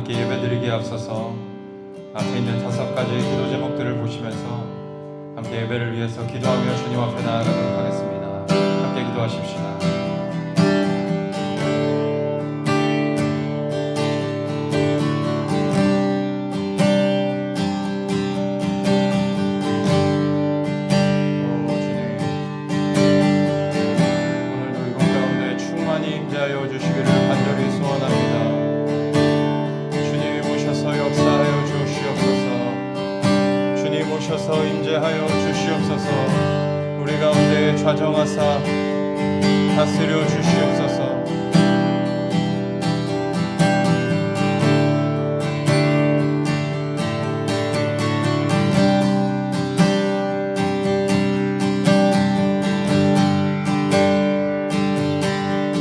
함께 예배드리기에 앞서서 앞에 있는 5가지 기도 제목들을 보시면서 함께 예배를 위해서 기도하며 주님 앞에 나아가도록 하겠습니다. 함께 기도하십시다. 임재하여 주시옵소서. 우리 가운데 좌정하사 다스려 주시옵소서.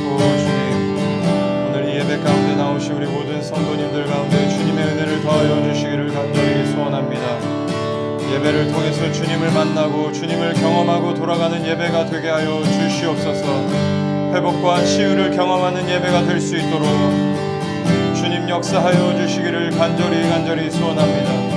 오 주님, 오늘 이 예배 가운데 나오신 우리 모든 성도님들 가운데 주님의 은혜를 더하여 주시기를 간절히 소원합니다. 예배를 통해서 주님을 만나고 주님을 경험하고 돌아가는 예배가 되게 하여 주시옵소서. 회복과 치유를 경험하는 예배가 될 수 있도록 주님 역사하여 주시기를 간절히 소원합니다.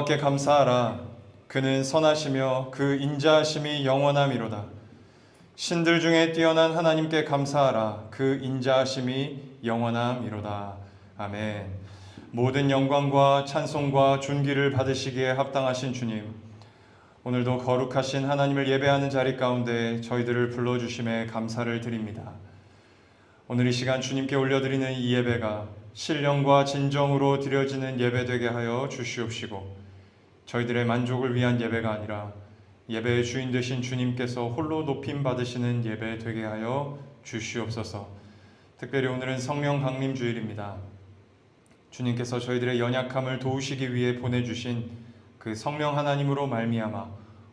여호와께 감사하라. 그는 선하시며 그 인자하심이 영원함이로다. 신들 중에 뛰어난 하나님께 감사하라. 그 인자하심이 영원함이로다. 아멘. 모든 영광과 찬송과 존귀를 받으시기에 합당하신 주님, 오늘도 거룩하신 하나님을 예배하는 자리 가운데 저희들을 불러주심에 감사를 드립니다. 오늘 이 시간 주님께 올려드리는 이 예배가 신령과 진정으로 드려지는 예배 되게 하여 주시옵시고, 저희들의 만족을 위한 예배가 아니라 예배의 주인 되신 주님께서 홀로 높임 받으시는 예배 되게 하여 주시옵소서. 특별히 오늘은 성령 강림 주일입니다. 주님께서 저희들의 연약함을 도우시기 위해 보내주신 그 성령 하나님으로 말미암아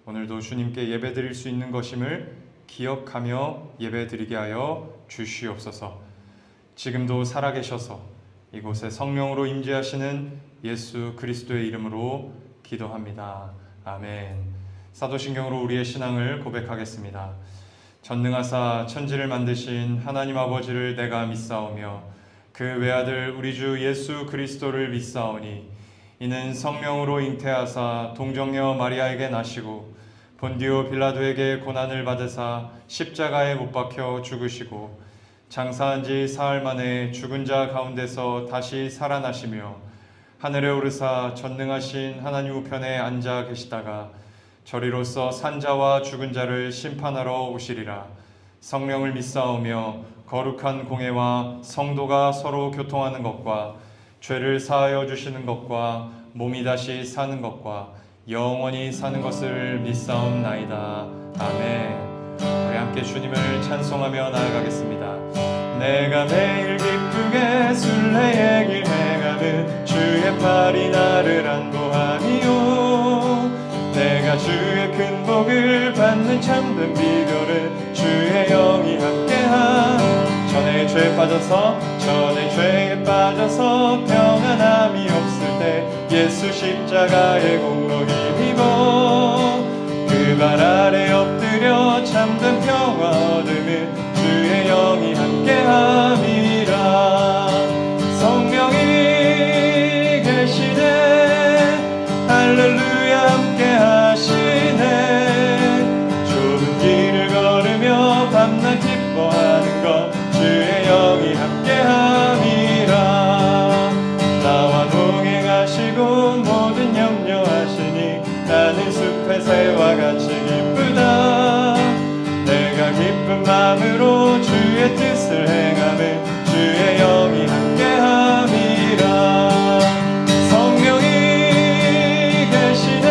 오늘도 주님께 예배드릴 수 있는 것임을 기억하며 예배드리게 하여 주시옵소서. 지금도 살아계셔서 이곳에 성령으로 임재하시는 예수 그리스도의 이름으로 기도합니다. 아멘. 사도신경으로 우리의 신앙을 고백하겠습니다. 전능하사 천지를 만드신 하나님 아버지를 내가 믿사오며 그 외아들 우리 주 예수 그리스도를 믿사오니 이는 성령으로 잉태하사 동정녀 마리아에게 나시고 본디오 빌라도에게 고난을 받으사 십자가에 못 박혀 죽으시고 장사한 지 사흘 만에 죽은 자 가운데서 다시 살아나시며 하늘에 오르사 전능하신 하나님 우편에 앉아 계시다가 저리로서 산자와 죽은 자를 심판하러 오시리라. 성령을 믿사오며 거룩한 공회와 성도가 서로 교통하는 것과 죄를 사하여 주시는 것과 몸이 다시 사는 것과 영원히 사는 것을 믿사옵나이다. 아멘. 우리 함께 주님을 찬송하며 나아가겠습니다. 내가 매일 기쁘게 순례의 길 행하는 주의 팔이 나를 안보하니요. 내가 주의 큰 복을 받는 참된 비결은 주의 영이 함께함. 전에 죄에 빠져서 평안함이 없을 때 예수 십자가의 공로 힘입어 그 발 아래 엎드려 참된 평화 얻음은 주의 영이 함께함이라. 성령이 계시네 할렐루야 함께하시네. 좁은 길을 걸으며 밤낮 기뻐하는 것 주의 영이 함께함이라. 나와 동행하시고 모든 염려하시니 나는 숲의 새와 같이 기쁘다. 내가 기쁜 마음으로 주의 뜻을 행하면 주의 영이 함께함이라. 성령이 계시네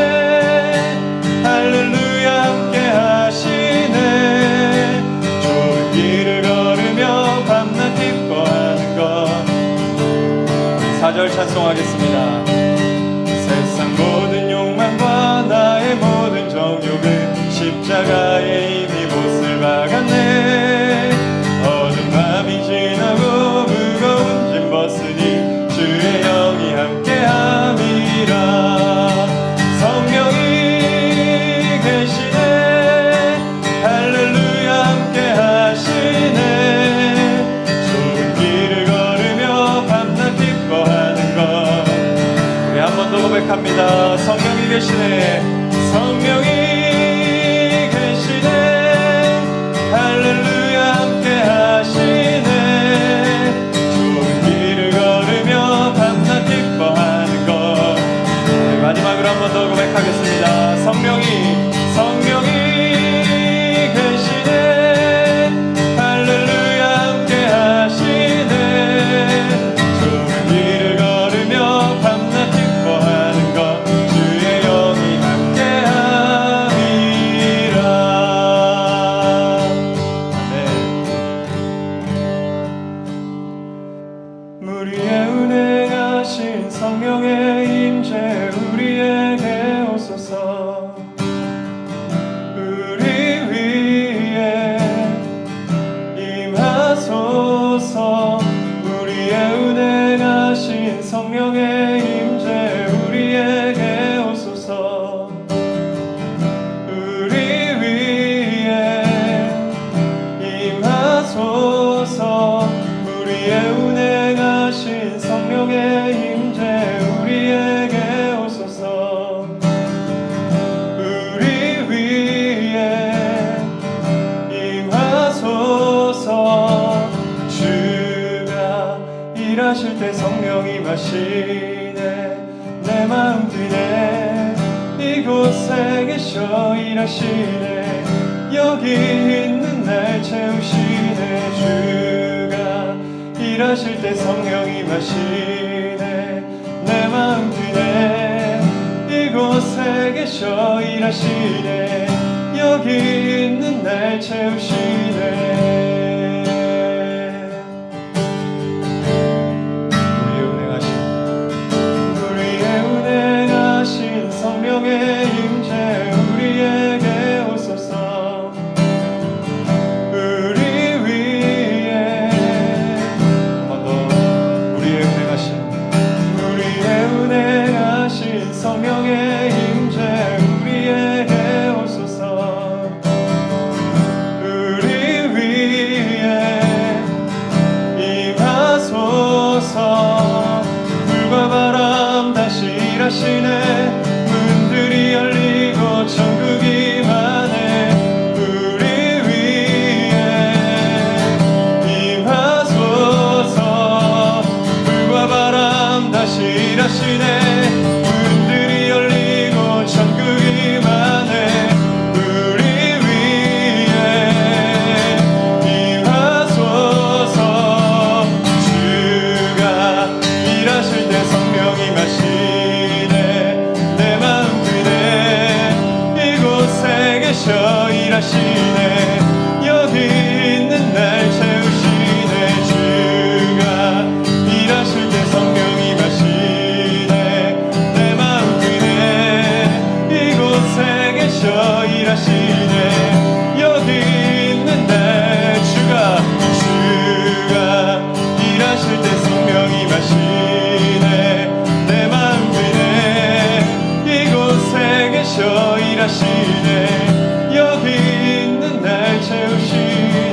할렐루야 함께하시네. 좁은 길을 걸으며 밤낮 기뻐하는 것. 4절 찬송하겠습니다. 세상 모든 욕망과 나의 모든 정욕은 십자가에 이미 못을 박았네. 어두운 밤이 지나고 무거운 짐 벗으니 주의 영이 함께함이라. 성령이 계시네 할렐루야 함께하시네. 좁은 길을 걸으며 밤낮 기뻐하는 것. 우리 한 번 더 고백합니다. 성령이 계시네. 성령이 계시네 할렐루야 함께하시네. 좁은 길을 걸으며 밤낮 기뻐하는 것. 네, 마지막으로 한 번 더 고백하겠습니다. 성령이 계시네 할렐루야 함께하시네. 좁은 길을 걸으며 밤낮 기뻐하는 것 주의 영이 함께함이라. 아멘. 우리의 은혜하신 성령의 임재 우리에게 오소서. 우리 위에 임하소서. 우리의 은혜하신 성령의 임재 우리에게 오소서. 우리 위에 임하소서. 우리의 은혜하신 성령의 임재 우리에게 오소서. 우리 위에 임하소서. 주가 일하실 때 성령이 마시네. 내 마음 뛰네. 이곳에 계셔 일하시네. 여기 있는 날 채우시네. 주가 일하실 때 성령이 마시네. 내 마음 뛰네. 이곳에 계셔 일하시네. 여기 있는 날 채우시네. 우리의 운행하신 성령의 임재 우리에게 오소서. 우리 위에 한 번 더 우리의 운행하신 성령의 임재 우리에게 오소서. 우리 위에 임하소서. 불과 바람 다시 일하시네. 문들이 열리고 천국이 임하네. 우리 위에 임하소서. 불과 바람 다시 일하시네. 문들이 열리고 천국이 임하네. 우리 위에 임하소서. 주가 일하실 때 성령이 마시네. 내 마음 뛰네. 이곳에 계셔 일하시네. 여기 있는 날 채우시네. 일하시네. 여기 있는 날 채우시네.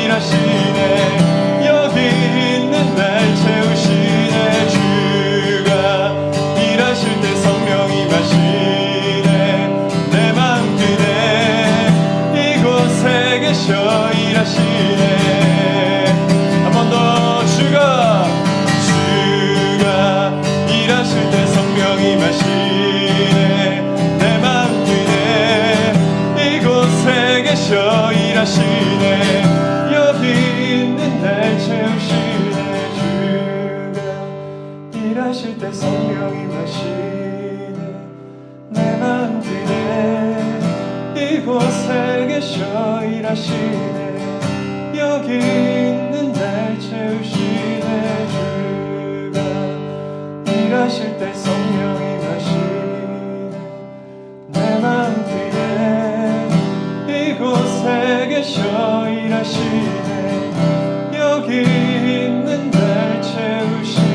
일하시네. 여기 있는 날 채우시네. 주가 일하실 때 성령이 마시네. 내 맘 그대 이곳에 계셔 일하시네. 한 번 더. 주가 일하실 때 성령이 마시네. 내 맘 그대 이곳에 계셔 일하시네. 여기 있는 날 채우시네. 주가 일하실 때 성령이 마시네. 내 맘 그대 이곳에 계셔 일하시네. 여기 있는 날 채우시네. 주가 일하실 때 성령이 마시네. 내 맘 그대 이곳에 계셔 일하시네. 여기 있는 날 채우시네.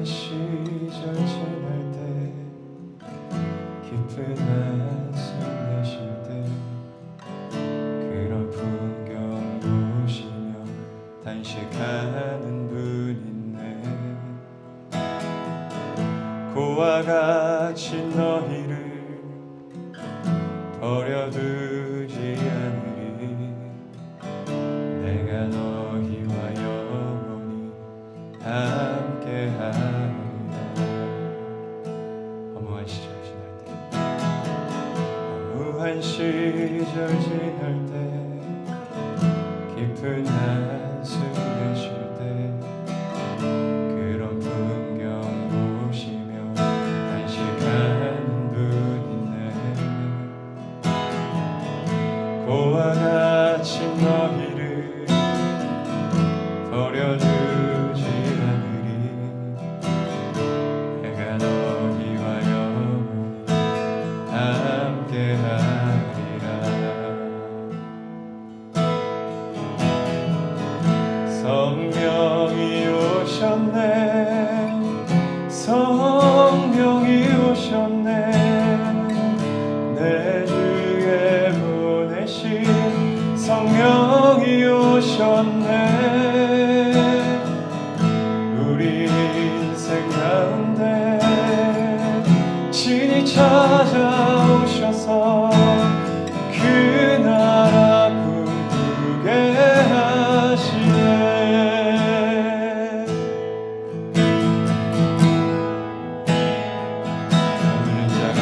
시절 지날 때 깊은 한숨 내쉴 때 그런 풍경 보시며 단식하는 분 있네. 고와 같이 너희를 버려두지 않으리. 내가 너희와 영원히 함께하리라. 허무한 시절 지날 때, 허무한 시절 지날 때, 깊은 한숨 내쉴 때 그런 풍경 보시며 단식하는 분 있네. 고와 같이 너희를 버려두지 않으리. 내가 너희와 영원히 함께하리라. 성령이 오셨네. 성령이 오셨네. 내 주에 보내신 성령이 오셨네. 우리 인생 가운데 친히 찾아오셔서 그 나라 꿈꾸게 하시네. 오늘은 자가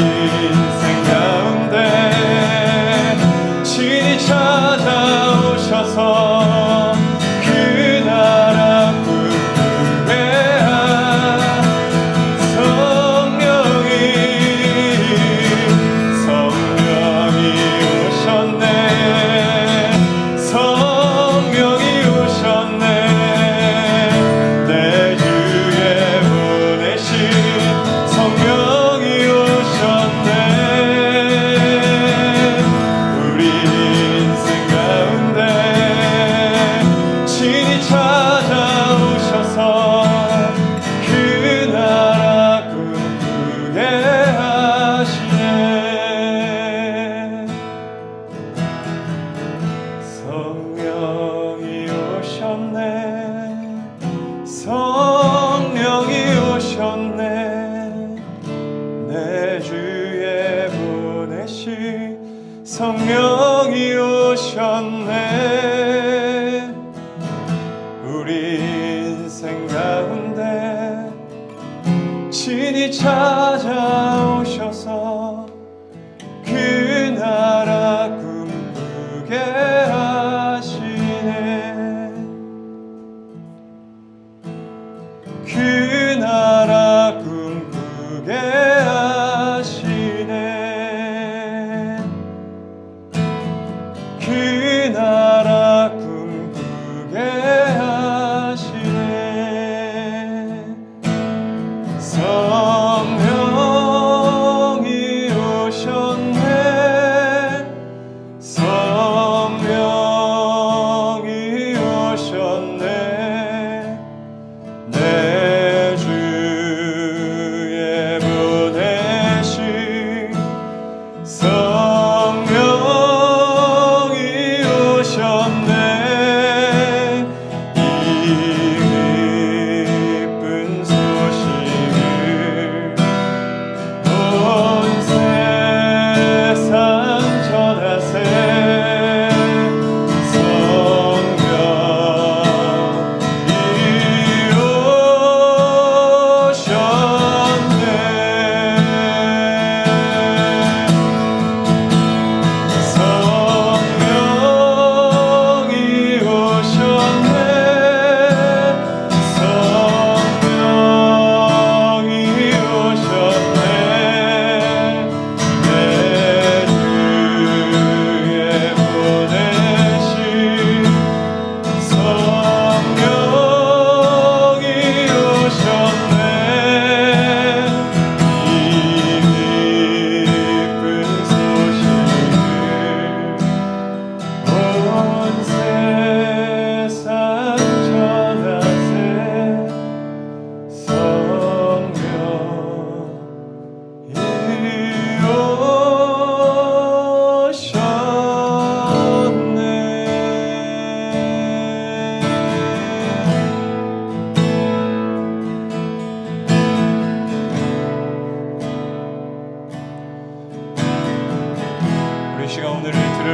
인생 가운데 친히 찾아오셔서 그 나라 꿈꾸게 성령이 오셨네. 성령이 오셨네. 내 주에 보내신 성령이 오셨네. 우리 인생 가운데 친히 찾아오셔서 그 나라 꿈꾸게 하시네. 성령이 오셨네. 성령이 오셨네. 내 주에 보내신 성령이 오셨네. 우리 인생 가운데 친히 찾아오셔서 그 나라 꿈꾸게 하시네. 그 나라 꿈꾸게 하시네. 그 나라 꿈꾸게 하시네. 성령이 오셨네. 성령이 오셨네. 내 주에 보내신 성령이 오셨네. 이 기쁜 소식을 온 세상 전하세.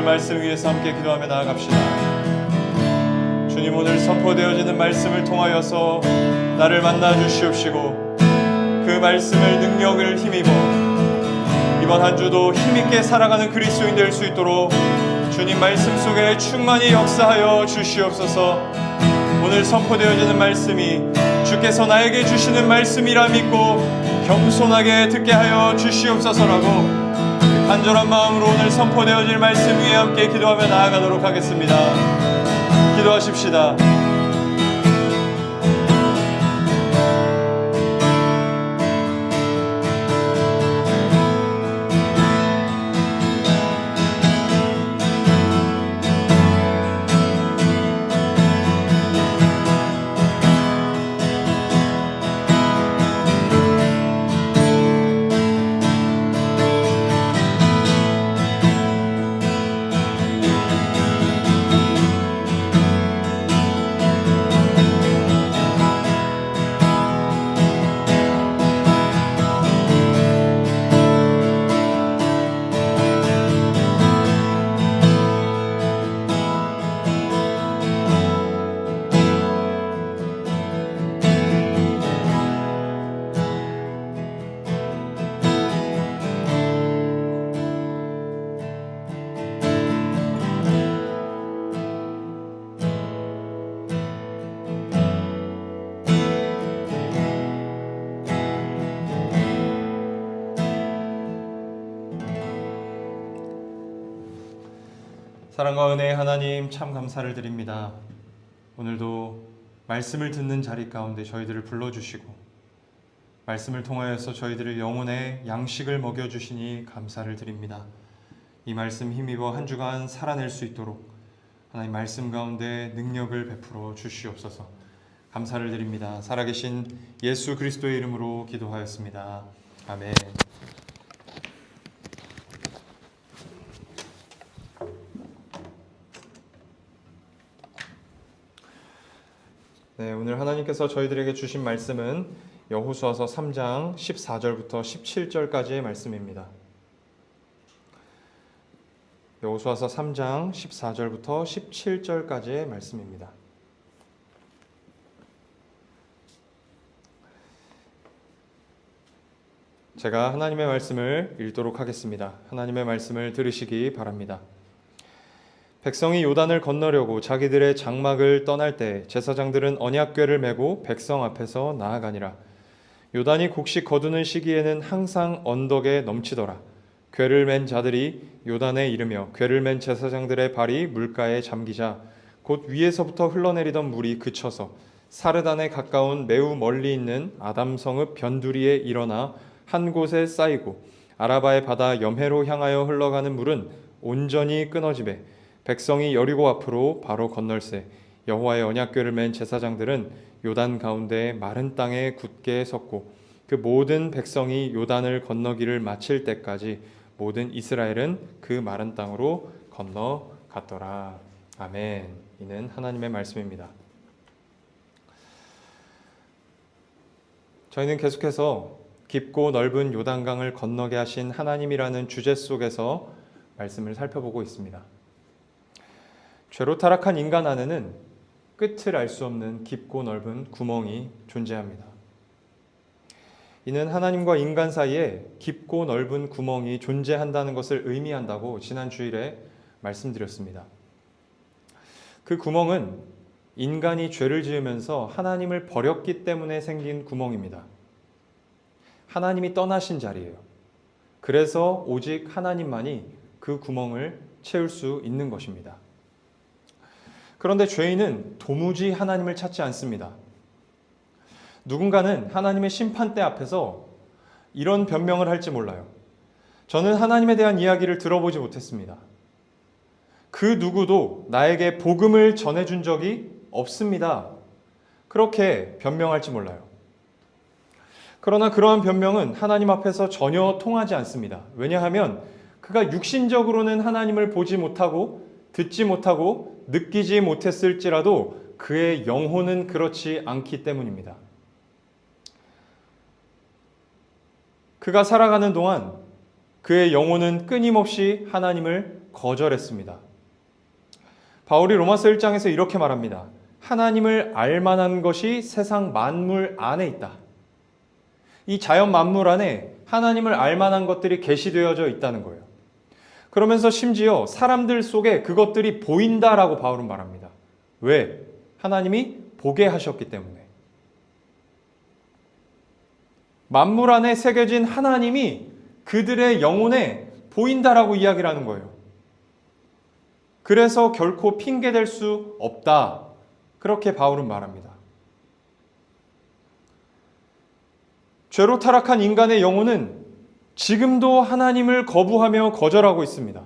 말씀 위에서 함께 기도하며 나아갑시다. 주님, 오늘 선포되어지는 말씀을 통하여서 나를 만나 주시옵시고 그 말씀을 능력을 힘입어 이번 한 주도 힘있게 살아가는 그리스도인 될 수 있도록 주님 말씀 속에 충만히 역사하여 주시옵소서. 오늘 선포되어지는 말씀이 주께서 나에게 주시는 말씀이라 믿고 겸손하게 듣게 하여 주시옵소서라고 간절한 마음으로 오늘 선포되어질 말씀 위에 함께 기도하며 나아가도록 하겠습니다. 기도하십시다. 사랑과 은혜의 하나님, 참 감사를 드립니다. 오늘도 말씀을 듣는 자리 가운데 저희들을 불러주시고 말씀을 통하여서 저희들의 영혼의 양식을 먹여주시니 감사를 드립니다. 이 말씀 힘입어 한 주간 살아낼 수 있도록 하나님 말씀 가운데 능력을 베풀어 주시옵소서. 감사를 드립니다. 살아계신 예수 그리스도의 이름으로 기도하였습니다. 아멘. 네, 오늘 하나님께서 저희들에게 주신 말씀은 여호수아서 3장 14절부터 17절까지의 말씀입니다. 여호수아서 3장 14절부터 17절까지의 말씀입니다. 제가 하나님의 말씀을 읽도록 하겠습니다. 하나님의 말씀을 들으시기 바랍니다. 백성이 요단을 건너려고 자기들의 장막을 떠날 때 제사장들은 언약궤를 메고 백성 앞에서 나아가니라. 요단이 곡식 거두는 시기에는 항상 언덕에 넘치더라. 궤를 맨 자들이 요단에 이르며 궤를 맨 제사장들의 발이 물가에 잠기자 곧 위에서부터 흘러내리던 물이 그쳐서 사르단에 가까운 매우 멀리 있는 아담성읍 변두리에 일어나 한 곳에 쌓이고 아라바의 바다 염해로 향하여 흘러가는 물은 온전히 끊어지매 백성이 여리고 앞으로 바로 건널세 여호와의 언약궤를 맨 제사장들은 요단 가운데 마른 땅에 굳게 섰고 그 모든 백성이 요단을 건너기를 마칠 때까지 모든 이스라엘은 그 마른 땅으로 건너갔더라. 아멘. 이는 하나님의 말씀입니다. 저희는 계속해서 깊고 넓은 요단강을 건너게 하신 하나님이라는 주제 속에서 말씀을 살펴보고 있습니다. 죄로 타락한 인간 안에는 끝을 알 수 없는 깊고 넓은 구멍이 존재합니다. 이는 하나님과 인간 사이에 깊고 넓은 구멍이 존재한다는 것을 의미한다고 지난 주일에 말씀드렸습니다. 그 구멍은 인간이 죄를 지으면서 하나님을 버렸기 때문에 생긴 구멍입니다. 하나님이 떠나신 자리예요. 그래서 오직 하나님만이 그 구멍을 채울 수 있는 것입니다. 그런데 죄인은 도무지 하나님을 찾지 않습니다. 누군가는 하나님의 심판대 앞에서 이런 변명을 할지 몰라요. 저는 하나님에 대한 이야기를 들어보지 못했습니다. 그 누구도 나에게 복음을 전해준 적이 없습니다. 그렇게 변명할지 몰라요. 그러나 그러한 변명은 하나님 앞에서 전혀 통하지 않습니다. 왜냐하면 그가 육신적으로는 하나님을 보지 못하고 듣지 못하고 느끼지 못했을지라도 그의 영혼은 그렇지 않기 때문입니다. 그가 살아가는 동안 그의 영혼은 끊임없이 하나님을 거절했습니다. 바울이 로마서 1장에서 이렇게 말합니다. 하나님을 알 만한 것이 세상 만물 안에 있다. 이 자연 만물 안에 하나님을 알 만한 것들이 계시되어져 있다는 거예요. 그러면서 심지어 사람들 속에 그것들이 보인다라고 바울은 말합니다. 왜? 하나님이 보게 하셨기 때문에. 만물 안에 새겨진 하나님이 그들의 영혼에 보인다라고 이야기를 하는 거예요. 그래서 결코 핑계댈 수 없다. 그렇게 바울은 말합니다. 죄로 타락한 인간의 영혼은 지금도 하나님을 거부하며 거절하고 있습니다.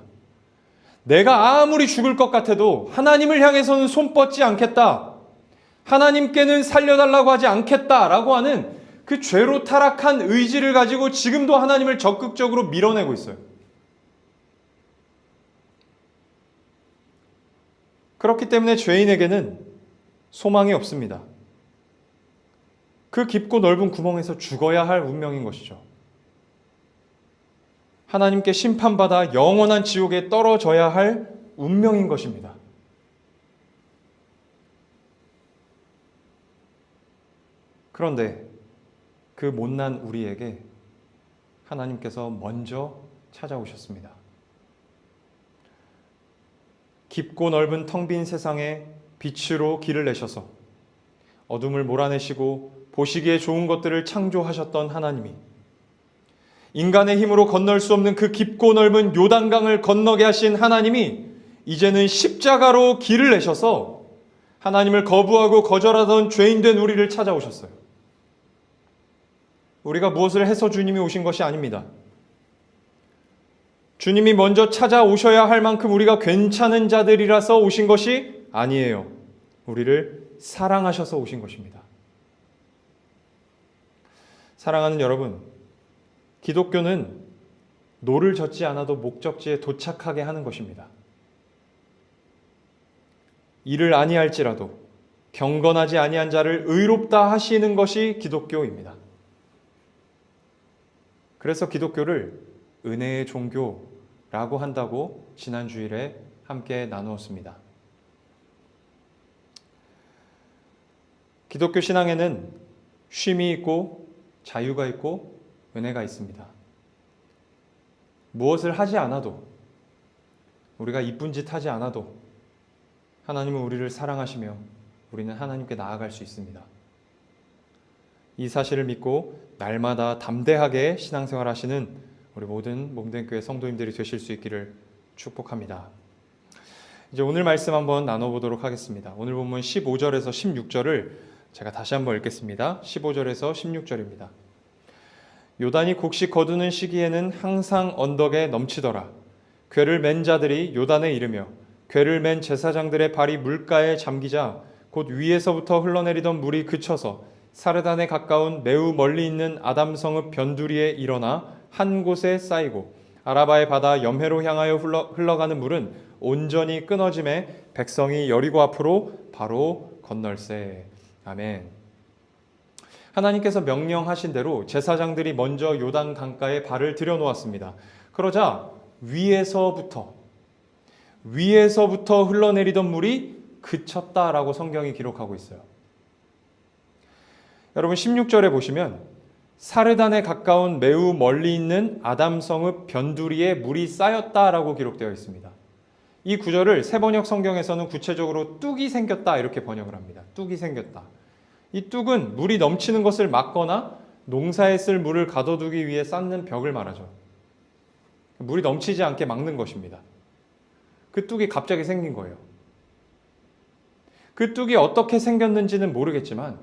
내가 아무리 죽을 것 같아도 하나님을 향해서는 손 뻗지 않겠다. 하나님께는 살려달라고 하지 않겠다라고 하는 그 죄로 타락한 의지를 가지고 지금도 하나님을 적극적으로 밀어내고 있어요. 그렇기 때문에 죄인에게는 소망이 없습니다. 그 깊고 넓은 구멍에서 죽어야 할 운명인 것이죠. 하나님께 심판받아 영원한 지옥에 떨어져야 할 운명인 것입니다. 그런데 그 못난 우리에게 하나님께서 먼저 찾아오셨습니다. 깊고 넓은 텅 빈 세상에 빛으로 길을 내셔서 어둠을 몰아내시고 보시기에 좋은 것들을 창조하셨던 하나님이 인간의 힘으로 건널 수 없는 그 깊고 넓은 요단강을 건너게 하신 하나님이 이제는 십자가로 길을 내셔서 하나님을 거부하고 거절하던 죄인된 우리를 찾아오셨어요. 우리가 무엇을 해서 주님이 오신 것이 아닙니다. 주님이 먼저 찾아오셔야 할 만큼 우리가 괜찮은 자들이라서 오신 것이 아니에요. 우리를 사랑하셔서 오신 것입니다. 사랑하는 여러분, 기독교는 노를 젓지 않아도 목적지에 도착하게 하는 것입니다. 이를 아니할지라도 경건하지 아니한 자를 의롭다 하시는 것이 기독교입니다. 그래서 기독교를 은혜의 종교라고 한다고 지난 주일에 함께 나누었습니다. 기독교 신앙에는 쉼이 있고 자유가 있고 은혜가 있습니다. 무엇을 하지 않아도, 우리가 이쁜 짓 하지 않아도 하나님은 우리를 사랑하시며 우리는 하나님께 나아갈 수 있습니다. 이 사실을 믿고 날마다 담대하게 신앙생활 하시는 우리 모든 몸된 교회 성도님들이 되실 수 있기를 축복합니다. 이제 오늘 말씀 한번 나눠보도록 하겠습니다. 오늘 본문 15절에서 16절을 제가 다시 한번 읽겠습니다. 15절에서 16절입니다. 요단이 곡식 거두는 시기에는 항상 언덕에 넘치더라. 궤를 맨 자들이 요단에 이르며 궤를 맨 제사장들의 발이 물가에 잠기자 곧 위에서부터 흘러내리던 물이 그쳐서 사르단에 가까운 매우 멀리 있는 아담성읍 변두리에 일어나 한 곳에 쌓이고 아라바의 바다 염해로 향하여 흘러가는 물은 온전히 끊어짐에 백성이 여리고 앞으로 바로 건널세. 아멘. 하나님께서 명령하신 대로 제사장들이 먼저 요단 강가에 발을 들여놓았습니다. 그러자 위에서부터 흘러내리던 물이 그쳤다라고 성경이 기록하고 있어요. 여러분 16절에 보시면 사르단에 가까운 매우 멀리 있는 아담성읍 변두리에 물이 쌓였다라고 기록되어 있습니다. 이 구절을 세번역 성경에서는 구체적으로 뚝이 생겼다 이렇게 번역을 합니다. 뚝이 생겼다. 이 뚝은 물이 넘치는 것을 막거나 농사에 쓸 물을 가둬두기 위해 쌓는 벽을 말하죠. 물이 넘치지 않게 막는 것입니다. 그 뚝이 갑자기 생긴 거예요. 그 뚝이 어떻게 생겼는지는 모르겠지만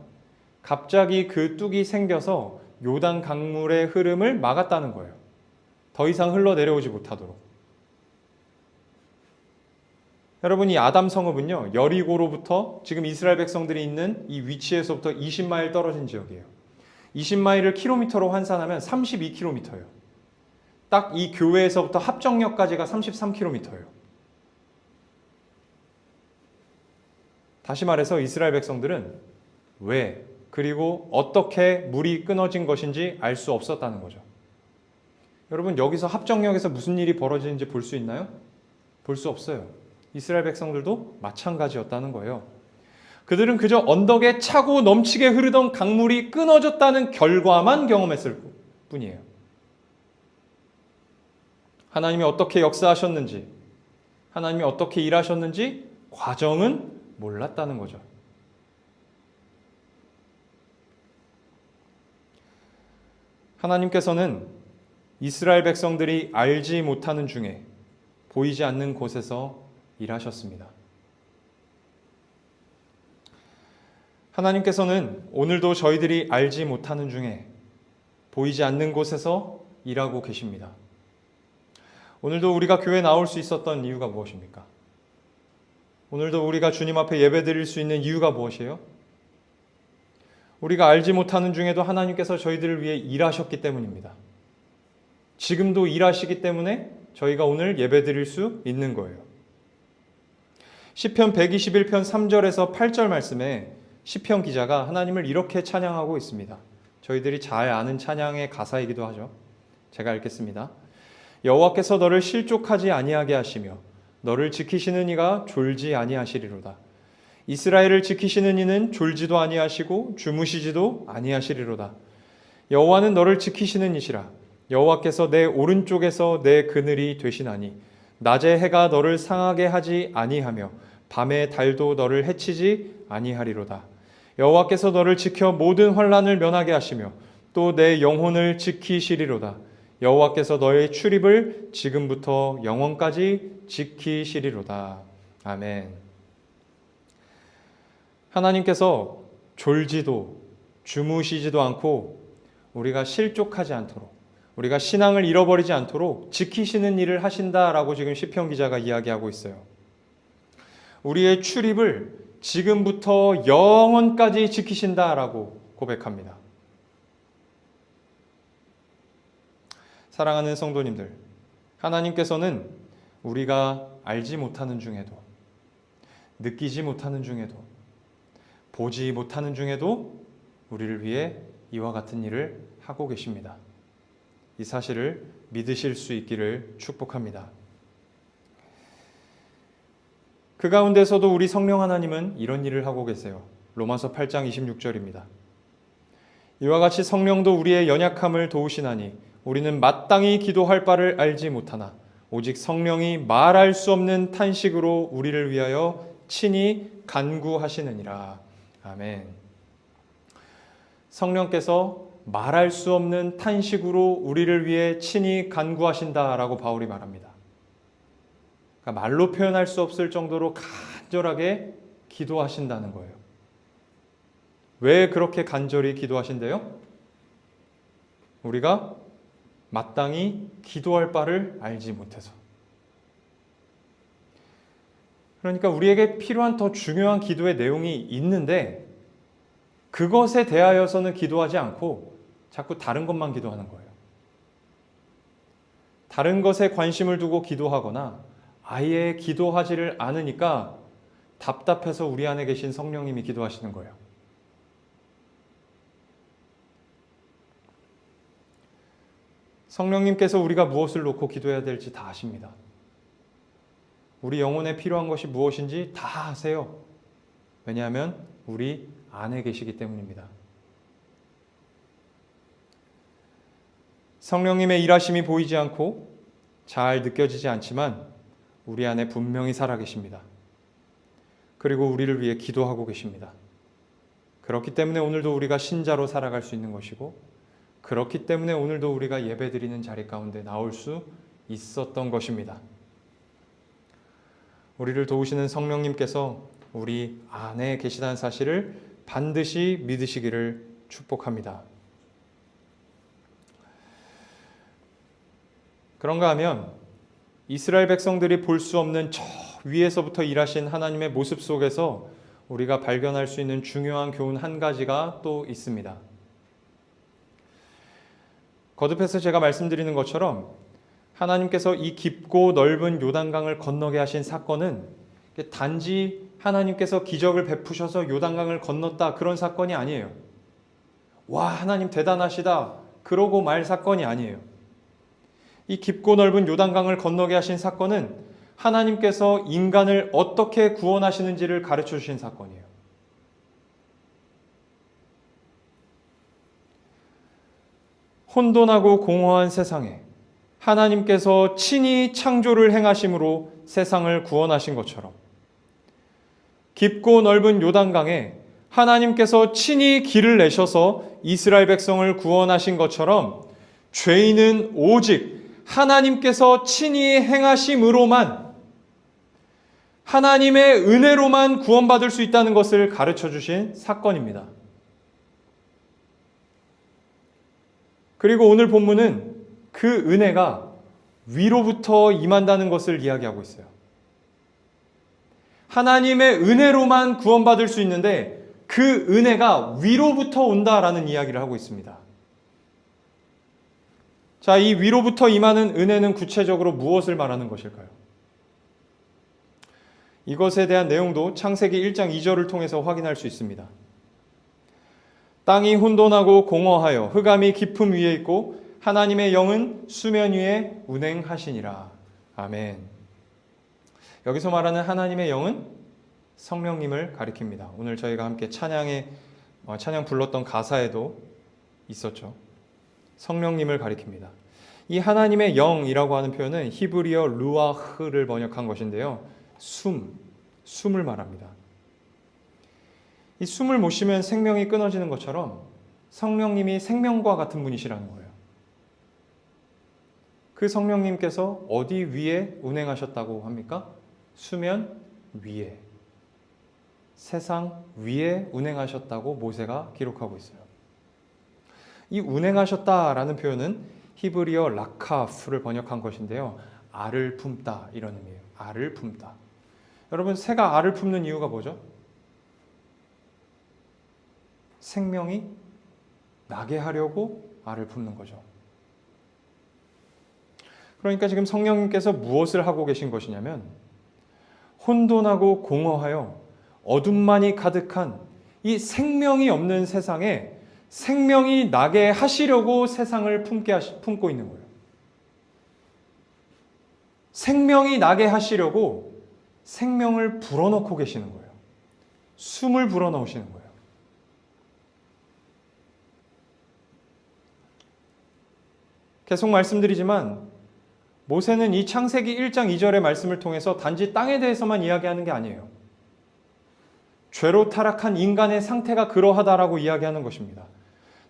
갑자기 그 뚝이 생겨서 요단 강물의 흐름을 막았다는 거예요. 더 이상 흘러내려오지 못하도록. 여러분, 이 아담 성읍은요, 여리고로부터 지금 이스라엘 백성들이 있는 이 위치에서부터 20마일 떨어진 지역이에요. 20마일을 킬로미터로 환산하면 32km예요. 딱 이 교회에서부터 합정역까지가 33km예요. 다시 말해서 이스라엘 백성들은 왜, 그리고 어떻게 물이 끊어진 것인지 알 수 없었다는 거죠. 여러분, 여기서 합정역에서 무슨 일이 벌어지는지 볼 수 있나요? 볼 수 없어요. 이스라엘 백성들도 마찬가지였다는 거예요. 그들은 그저 언덕에 차고 넘치게 흐르던 강물이 끊어졌다는 결과만 경험했을 뿐이에요. 하나님이 어떻게 역사하셨는지, 하나님이 어떻게 일하셨는지 과정은 몰랐다는 거죠. 하나님께서는 이스라엘 백성들이 알지 못하는 중에 보이지 않는 곳에서 일하셨습니다. 하나님께서는 오늘도 저희들이 알지 못하는 중에 보이지 않는 곳에서 일하고 계십니다. 오늘도 우리가 교회에 나올 수 있었던 이유가 무엇입니까? 오늘도 우리가 주님 앞에 예배드릴 수 있는 이유가 무엇이에요? 우리가 알지 못하는 중에도 하나님께서 저희들을 위해 일하셨기 때문입니다. 지금도 일하시기 때문에 저희가 오늘 예배드릴 수 있는 거예요. 시편 121편 3절에서 8절 말씀에 시편 기자가 하나님을 이렇게 찬양하고 있습니다. 저희들이 잘 아는 찬양의 가사이기도 하죠. 제가 읽겠습니다. 여호와께서 너를 실족하지 아니하게 하시며 너를 지키시는 이가 졸지 아니하시리로다. 이스라엘을 지키시는 이는 졸지도 아니하시고 주무시지도 아니하시리로다. 여호와는 너를 지키시는 이시라. 여호와께서 내 오른쪽에서 내 그늘이 되시나니 낮에 해가 너를 상하게 하지 아니하며 밤에 달도 너를 해치지 아니하리로다. 여호와께서 너를 지켜 모든 환난을 면하게 하시며 또 내 영혼을 지키시리로다. 여호와께서 너의 출입을 지금부터 영원까지 지키시리로다. 아멘. 하나님께서 졸지도 주무시지도 않고 우리가 실족하지 않도록, 우리가 신앙을 잃어버리지 않도록 지키시는 일을 하신다라고 지금 시편 기자가 이야기하고 있어요. 우리의 출입을 지금부터 영원까지 지키신다라고 고백합니다. 사랑하는 성도님들, 하나님께서는 우리가 알지 못하는 중에도, 느끼지 못하는 중에도, 보지 못하는 중에도 우리를 위해 이와 같은 일을 하고 계십니다. 이 사실을 믿으실 수 있기를 축복합니다. 그 가운데서도 우리 성령 하나님은 이런 일을 하고 계세요. 로마서 8장 26절입니다. 이와 같이 성령도 우리의 연약함을 도우시나니 우리는 마땅히 기도할 바를 알지 못하나 오직 성령이 말할 수 없는 탄식으로 우리를 위하여 친히 간구하시느니라. 아멘. 성령께서 말할 수 없는 탄식으로 우리를 위해 친히 간구하신다라고 바울이 말합니다. 그러니까 말로 표현할 수 없을 정도로 간절하게 기도하신다는 거예요. 왜 그렇게 간절히 기도하신대요? 우리가 마땅히 기도할 바를 알지 못해서. 그러니까 우리에게 필요한 더 중요한 기도의 내용이 있는데 그것에 대하여서는 기도하지 않고 자꾸 다른 것만 기도하는 거예요. 다른 것에 관심을 두고 기도하거나 아예 기도하지를 않으니까 답답해서 우리 안에 계신 성령님이 기도하시는 거예요. 성령님께서 우리가 무엇을 놓고 기도해야 될지 다 아십니다. 우리 영혼에 필요한 것이 무엇인지 다 아세요. 왜냐하면 우리 안에 계시기 때문입니다. 성령님의 일하심이 보이지 않고 잘 느껴지지 않지만 우리 안에 분명히 살아계십니다. 그리고 우리를 위해 기도하고 계십니다. 그렇기 때문에 오늘도 우리가 신자로 살아갈 수 있는 것이고 그렇기 때문에 오늘도 우리가 예배드리는 자리 가운데 나올 수 있었던 것입니다. 우리를 도우시는 성령님께서 우리 안에 계시다는 사실을 반드시 믿으시기를 축복합니다. 그런가 하면 이스라엘 백성들이 볼 수 없는 저 위에서부터 일하신 하나님의 모습 속에서 우리가 발견할 수 있는 중요한 교훈 한 가지가 또 있습니다. 거듭해서 제가 말씀드리는 것처럼 하나님께서 이 깊고 넓은 요단강을 건너게 하신 사건은 단지 하나님께서 기적을 베푸셔서 요단강을 건넜다 그런 사건이 아니에요. 와, 하나님 대단하시다 그러고 말 사건이 아니에요. 이 깊고 넓은 요단강을 건너게 하신 사건은 하나님께서 인간을 어떻게 구원하시는지를 가르쳐 주신 사건이에요. 혼돈하고 공허한 세상에 하나님께서 친히 창조를 행하심으로 세상을 구원하신 것처럼 깊고 넓은 요단강에 하나님께서 친히 길을 내셔서 이스라엘 백성을 구원하신 것처럼 죄인은 오직 하나님께서 친히 행하심으로만 하나님의 은혜로만 구원받을 수 있다는 것을 가르쳐 주신 사건입니다. 그리고 오늘 본문은 그 은혜가 위로부터 임한다는 것을 이야기하고 있어요. 하나님의 은혜로만 구원받을 수 있는데 그 은혜가 위로부터 온다라는 이야기를 하고 있습니다. 자, 이 위로부터 임하는 은혜는 구체적으로 무엇을 말하는 것일까요? 이것에 대한 내용도 창세기 1장 2절을 통해서 확인할 수 있습니다. 땅이 혼돈하고 공허하여 흑암이 깊음 위에 있고 하나님의 영은 수면 위에 운행하시니라. 아멘. 여기서 말하는 하나님의 영은 성령님을 가리킵니다. 오늘 저희가 함께 찬양 불렀던 가사에도 있었죠. 성령님을 가리킵니다. 이 하나님의 영이라고 하는 표현은 히브리어 루아흐를 번역한 것인데요. 숨을 말합니다. 이 숨을 못 쉬면 생명이 끊어지는 것처럼 성령님이 생명과 같은 분이시라는 거예요. 그 성령님께서 어디 위에 운행하셨다고 합니까? 수면 위에, 세상 위에 운행하셨다고 모세가 기록하고 있어요. 이 운행하셨다라는 표현은 히브리어 라카프를 번역한 것인데요. 알을 품다 이런 의미예요. 알을 품다. 여러분, 새가 알을 품는 이유가 뭐죠? 생명이 나게 하려고 알을 품는 거죠. 그러니까 지금 성령님께서 무엇을 하고 계신 것이냐면 혼돈하고 공허하여 어둠만이 가득한 이 생명이 없는 세상에 생명이 나게 하시려고 세상을 품고 있는 거예요. 생명이 나게 하시려고 생명을 불어넣고 계시는 거예요. 숨을 불어넣으시는 거예요. 계속 말씀드리지만 모세는 이 창세기 1장 2절의 말씀을 통해서 단지 땅에 대해서만 이야기하는 게 아니에요. 죄로 타락한 인간의 상태가 그러하다라고 이야기하는 것입니다.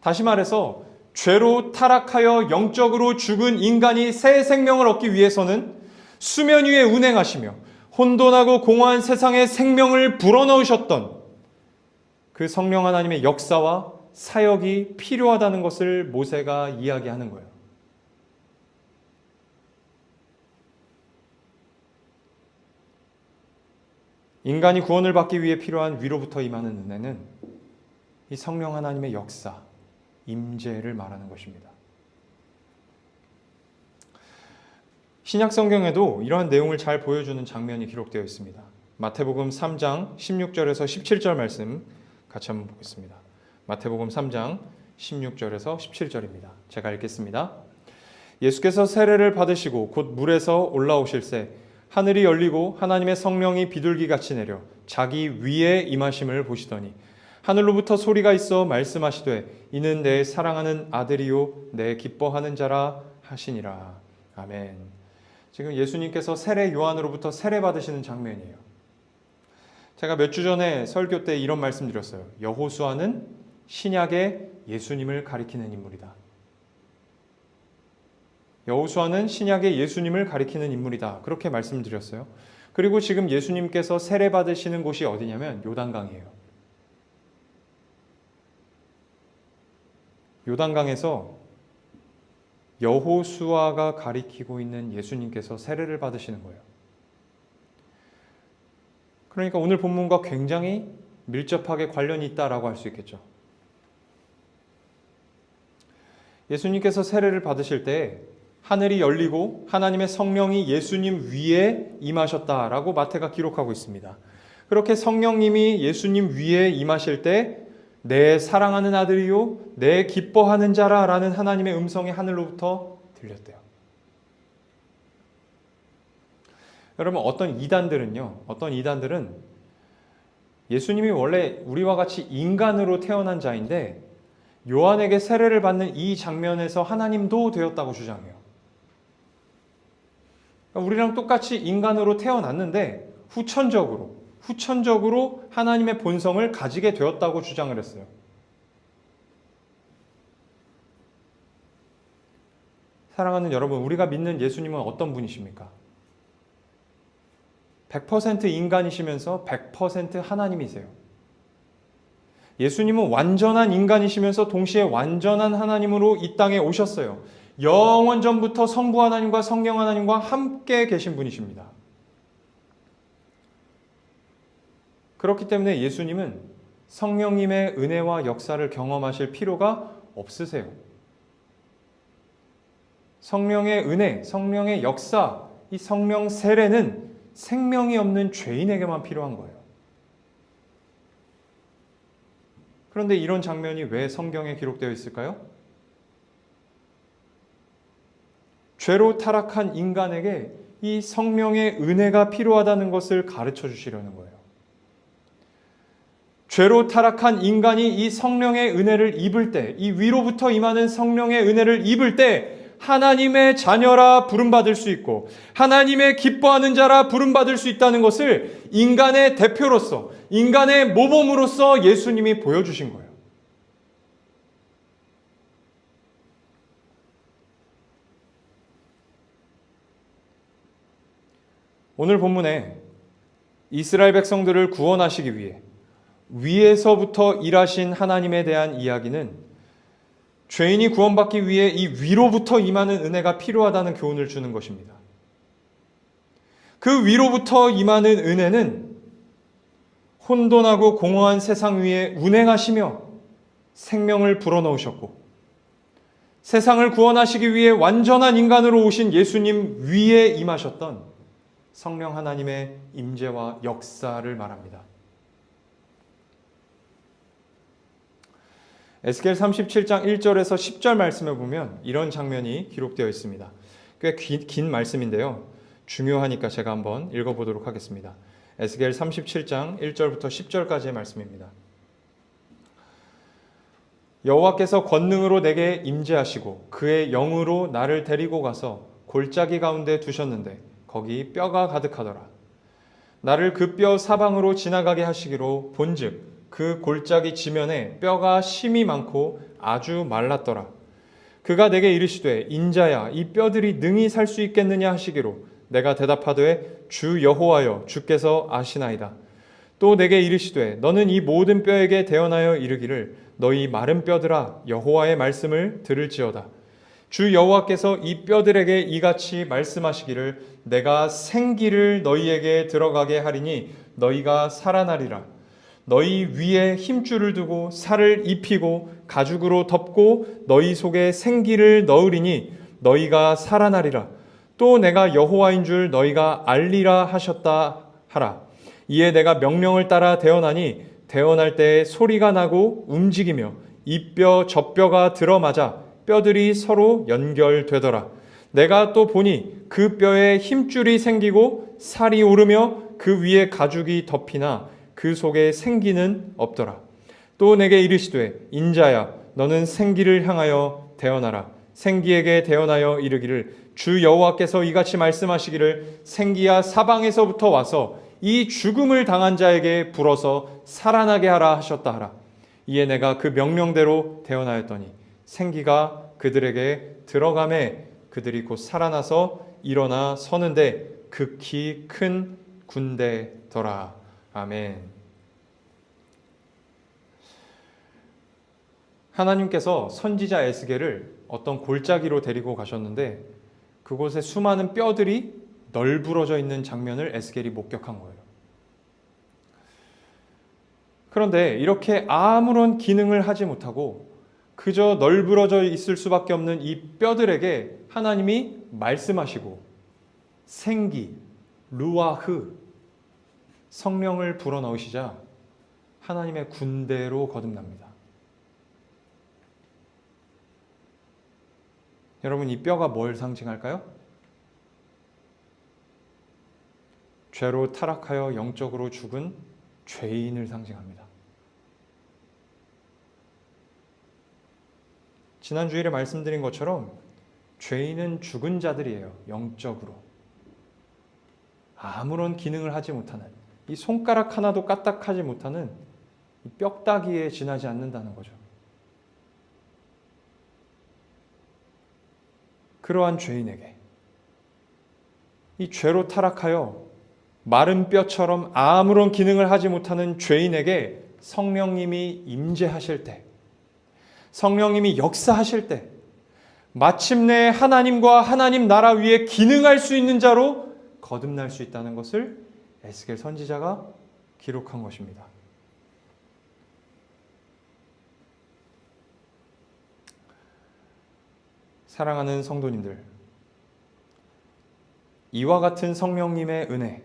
다시 말해서 죄로 타락하여 영적으로 죽은 인간이 새 생명을 얻기 위해서는 수면 위에 운행하시며 혼돈하고 공허한 세상에 생명을 불어넣으셨던 그 성령 하나님의 역사와 사역이 필요하다는 것을 모세가 이야기하는 거예요. 인간이 구원을 받기 위해 필요한 위로부터 임하는 은혜는 이 성령 하나님의 역사, 임재를 말하는 것입니다. 신약 성경에도 이러한 내용을 잘 보여주는 장면이 기록되어 있습니다. 마태복음 3장 16절에서 17절 말씀 같이 한번 보겠습니다. 마태복음 3장 16절에서 17절입니다. 제가 읽겠습니다. 예수께서 세례를 받으시고 곧 물에서 올라오실새 하늘이 열리고 하나님의 성령이 비둘기같이 내려 자기 위에 임하심을 보시더니 하늘로부터 소리가 있어 말씀하시되 이는 내 사랑하는 아들이요 내 기뻐하는 자라 하시니라. 아멘. 지금 예수님께서 세례 요한으로부터 세례 받으시는 장면이에요. 제가 몇 주 전에 설교 때 이런 말씀 드렸어요. 여호수아는 신약의 예수님을 가리키는 인물이다. 여호수아는 신약의 예수님을 가리키는 인물이다. 그렇게 말씀드렸어요. 그리고 지금 예수님께서 세례 받으시는 곳이 어디냐면 요단강이에요. 요단강에서 여호수아가 가리키고 있는 예수님께서 세례를 받으시는 거예요. 그러니까 오늘 본문과 굉장히 밀접하게 관련이 있다라고 할 수 있겠죠. 예수님께서 세례를 받으실 때 하늘이 열리고 하나님의 성령이 예수님 위에 임하셨다라고 마태가 기록하고 있습니다. 그렇게 성령님이 예수님 위에 임하실 때 내 사랑하는 아들이요 내 기뻐하는 자라라는 하나님의 음성이 하늘로부터 들렸대요. 여러분, 어떤 이단들은 예수님이 원래 우리와 같이 인간으로 태어난 자인데 요한에게 세례를 받는 이 장면에서 하나님도 되었다고 주장해요. 우리랑 똑같이 인간으로 태어났는데 후천적으로 하나님의 본성을 가지게 되었다고 주장을 했어요. 사랑하는 여러분, 우리가 믿는 예수님은 어떤 분이십니까? 100% 인간이시면서 100% 하나님이세요. 예수님은 완전한 인간이시면서 동시에 완전한 하나님으로 이 땅에 오셨어요. 영원 전부터 성부 하나님과 성령 하나님과 함께 계신 분이십니다. 그렇기 때문에 예수님은 성령님의 은혜와 역사를 경험하실 필요가 없으세요. 성령의 은혜, 성령의 역사, 이 성령 세례는 생명이 없는 죄인에게만 필요한 거예요. 그런데 이런 장면이 왜 성경에 기록되어 있을까요? 죄로 타락한 인간에게 이 성령의 은혜가 필요하다는 것을 가르쳐 주시려는 거예요. 죄로 타락한 인간이 이 성령의 은혜를 입을 때, 이 위로부터 임하는 성령의 은혜를 입을 때 하나님의 자녀라 부름받을 수 있고 하나님의 기뻐하는 자라 부름받을 수 있다는 것을 인간의 대표로서, 인간의 모범으로서 예수님이 보여주신 거예요. 오늘 본문에 이스라엘 백성들을 구원하시기 위해 위에서부터 일하신 하나님에 대한 이야기는 죄인이 구원받기 위해 이 위로부터 임하는 은혜가 필요하다는 교훈을 주는 것입니다. 그 위로부터 임하는 은혜는 혼돈하고 공허한 세상 위에 운행하시며 생명을 불어넣으셨고, 세상을 구원하시기 위해 완전한 인간으로 오신 예수님 위에 임하셨던 성령 하나님의 임재와 역사를 말합니다. 에스겔 37장 1절에서 10절 말씀에 보면 이런 장면이 기록되어 있습니다. 꽤 긴 말씀인데요. 중요하니까 제가 한번 읽어보도록 하겠습니다. 에스겔 37장 1절부터 10절까지의 말씀입니다. 여호와께서 권능으로 내게 임재하시고 그의 영으로 나를 데리고 가서 골짜기 가운데 두셨는데 거기 뼈가 가득하더라. 나를 그 뼈 사방으로 지나가게 하시기로 본즉 그 골짜기 지면에 뼈가 심이 많고 아주 말랐더라. 그가 내게 이르시되 인자야 이 뼈들이 능히 살 수 있겠느냐 하시기로 내가 대답하되 주 여호와여 주께서 아시나이다. 또 내게 이르시되 너는 이 모든 뼈에게 대언하여 이르기를 너희 마른 뼈들아 여호와의 말씀을 들을지어다. 주 여호와께서 이 뼈들에게 이같이 말씀하시기를 내가 생기를 너희에게 들어가게 하리니 너희가 살아나리라. 너희 위에 힘줄을 두고 살을 입히고 가죽으로 덮고 너희 속에 생기를 넣으리니 너희가 살아나리라. 또 내가 여호와인 줄 너희가 알리라 하셨다 하라. 이에 내가 명령을 따라 대언하니 대언할 때에 소리가 나고 움직이며 이 뼈 저 뼈가 들어맞아 뼈들이 서로 연결되더라. 내가 또 보니 그 뼈에 힘줄이 생기고 살이 오르며 그 위에 가죽이 덮이나 그 속에 생기는 없더라. 또 내게 이르시되 인자야 너는 생기를 향하여 대언하라. 생기에게 대언하여 이르기를 주 여호와께서 이같이 말씀하시기를 생기야 사방에서부터 와서 이 죽음을 당한 자에게 불어서 살아나게 하라 하셨다 하라. 이에 내가 그 명령대로 대언하였더니 생기가 그들에게 들어가매 그들이 곧 살아나서 일어나 서는데 극히 큰 군대더라. 아멘. 하나님께서 선지자 에스겔을 어떤 골짜기로 데리고 가셨는데 그곳에 수많은 뼈들이 널브러져 있는 장면을 에스겔이 목격한 거예요. 그런데 이렇게 아무런 기능을 하지 못하고 그저 널브러져 있을 수밖에 없는 이 뼈들에게 하나님이 말씀하시고 생기, 루아흐, 성령을 불어넣으시자 하나님의 군대로 거듭납니다. 여러분, 이 뼈가 뭘 상징할까요? 죄로 타락하여 영적으로 죽은 죄인을 상징합니다. 지난 주일에 말씀드린 것처럼 죄인은 죽은 자들이에요. 영적으로. 아무런 기능을 하지 못하는, 이 손가락 하나도 까딱하지 못하는 이 뼈다귀에 지나지 않는다는 거죠. 그러한 죄인에게, 이 죄로 타락하여 마른 뼈처럼 아무런 기능을 하지 못하는 죄인에게 성령님이 임재하실 때, 성령님이 역사하실 때 마침내 하나님과 하나님 나라 위에 기능할 수 있는 자로 거듭날 수 있다는 것을 에스겔 선지자가 기록한 것입니다. 사랑하는 성도님들, 이와 같은 성령님의 은혜,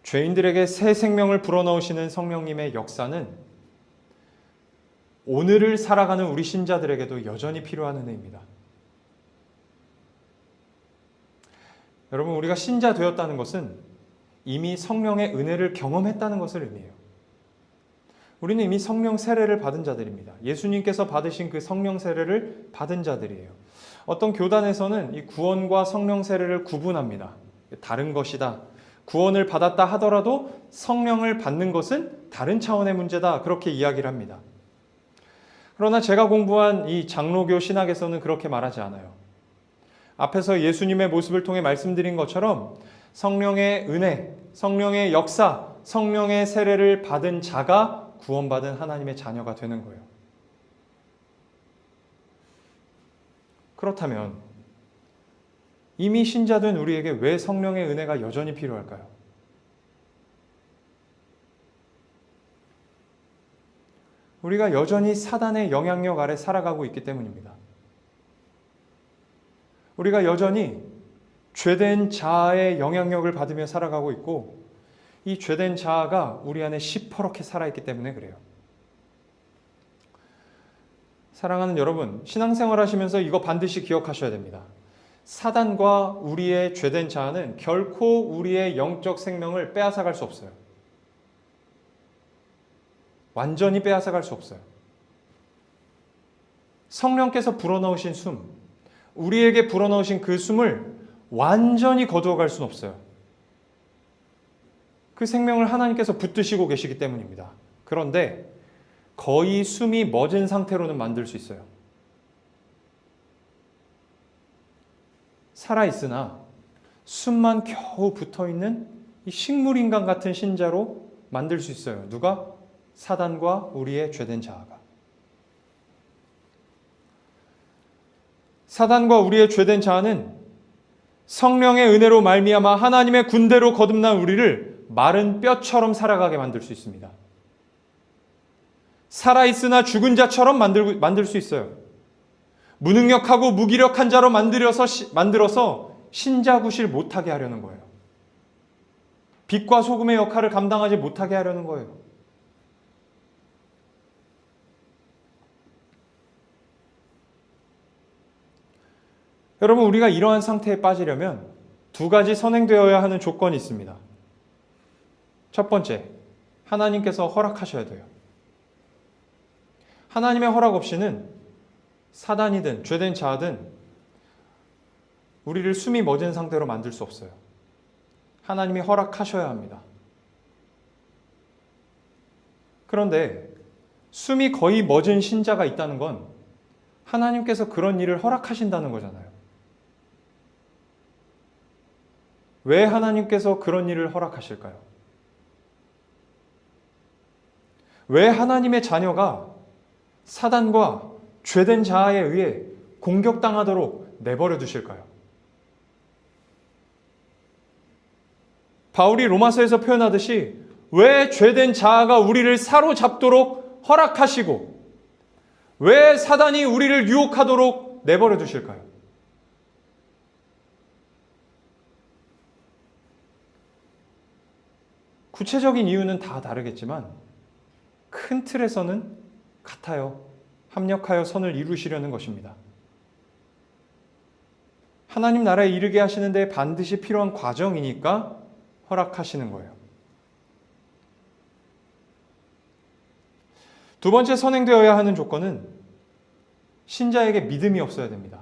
죄인들에게 새 생명을 불어넣으시는 성령님의 역사는 오늘을 살아가는 우리 신자들에게도 여전히 필요한 은혜입니다. 여러분, 우리가 신자 되었다는 것은 이미 성령의 은혜를 경험했다는 것을 의미해요. 우리는 이미 성령 세례를 받은 자들입니다. 예수님께서 받으신 그 성령 세례를 받은 자들이에요. 어떤 교단에서는 이 구원과 성령 세례를 구분합니다. 다른 것이다. 구원을 받았다 하더라도 성령을 받는 것은 다른 차원의 문제다. 그렇게 이야기를 합니다. 그러나 제가 공부한 이 장로교 신학에서는 그렇게 말하지 않아요. 앞에서 예수님의 모습을 통해 말씀드린 것처럼 성령의 은혜, 성령의 역사, 성령의 세례를 받은 자가 구원받은 하나님의 자녀가 되는 거예요. 그렇다면 이미 신자된 우리에게 왜 성령의 은혜가 여전히 필요할까요? 우리가 여전히 사단의 영향력 아래 살아가고 있기 때문입니다. 우리가 여전히 죄된 자아의 영향력을 받으며 살아가고 있고 이 죄된 자아가 우리 안에 시퍼렇게 살아있기 때문에 그래요. 사랑하는 여러분, 신앙생활 하시면서 이거 반드시 기억하셔야 됩니다. 사단과 우리의 죄된 자아는 결코 우리의 영적 생명을 빼앗아갈 수 없어요. 완전히 빼앗아갈 수 없어요. 성령께서 불어넣으신 숨, 우리에게 불어넣으신 그 숨을 완전히 거두어갈 수는 없어요. 그 생명을 하나님께서 붙드시고 계시기 때문입니다. 그런데 거의 숨이 멎은 상태로는 만들 수 있어요. 살아있으나 숨만 겨우 붙어있는 이 식물인간 같은 신자로 만들 수 있어요. 누가? 사단과 우리의 죄된 자아가. 사단과 우리의 죄된 자아는 성령의 은혜로 말미암아 하나님의 군대로 거듭난 우리를 마른 뼈처럼 살아가게 만들 수 있습니다. 살아있으나 죽은 자처럼 만들 수 있어요. 무능력하고 무기력한 자로 만들어서 신자구실 못하게 하려는 거예요. 빛과 소금의 역할을 감당하지 못하게 하려는 거예요. 여러분, 우리가 이러한 상태에 빠지려면 두 가지 선행되어야 하는 조건이 있습니다. 첫 번째, 하나님께서 허락하셔야 돼요. 하나님의 허락 없이는 사단이든 죄된 자아든 우리를 숨이 멎은 상태로 만들 수 없어요. 하나님이 허락하셔야 합니다. 그런데 숨이 거의 멎은 신자가 있다는 건 하나님께서 그런 일을 허락하신다는 거잖아요. 왜 하나님께서 그런 일을 허락하실까요? 왜 하나님의 자녀가 사단과 죄된 자아에 의해 공격당하도록 내버려 두실까요? 바울이 로마서에서 표현하듯이 왜 죄된 자아가 우리를 사로잡도록 허락하시고 왜 사단이 우리를 유혹하도록 내버려 두실까요? 구체적인 이유는 다 다르겠지만 큰 틀에서는 같아요. 합력하여 선을 이루시려는 것입니다. 하나님 나라에 이르게 하시는데 반드시 필요한 과정이니까 허락하시는 거예요. 두 번째 선행되어야 하는 조건은 신자에게 믿음이 없어야 됩니다.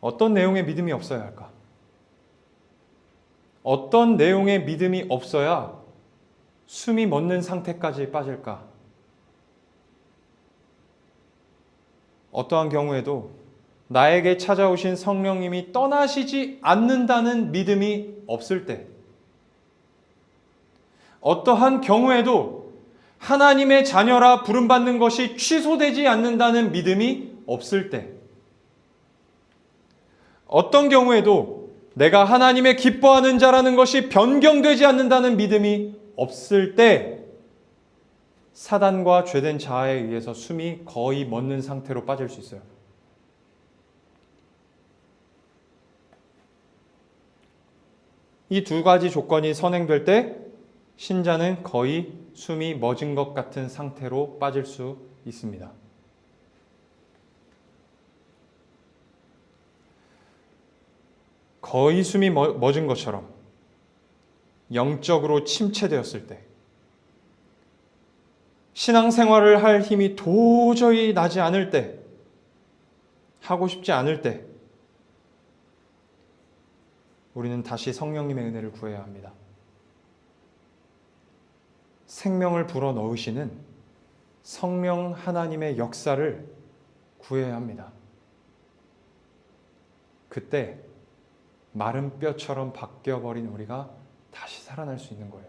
어떤 내용의 믿음이 없어야 할까? 어떤 내용의 믿음이 없어야 숨이 멎는 상태까지 빠질까? 어떠한 경우에도 나에게 찾아오신 성령님이 떠나시지 않는다는 믿음이 없을 때, 어떠한 경우에도 하나님의 자녀라 부름받는 것이 취소되지 않는다는 믿음이 없을 때, 어떤 경우에도 내가 하나님의 기뻐하는 자라는 것이 변경되지 않는다는 믿음이 없을 때 사단과 죄된 자아에 의해서 숨이 거의 멎는 상태로 빠질 수 있어요. 이 두 가지 조건이 선행될 때 신자는 거의 숨이 멎은 것 같은 상태로 빠질 수 있습니다. 거의 숨이 멎은 것처럼 영적으로 침체되었을 때, 신앙생활을 할 힘이 도저히 나지 않을 때, 하고 싶지 않을 때 우리는 다시 성령님의 은혜를 구해야 합니다. 생명을 불어넣으시는 성령 하나님의 역사를 구해야 합니다. 그때 마른 뼈처럼 바뀌어버린 우리가 다시 살아날 수 있는 거예요.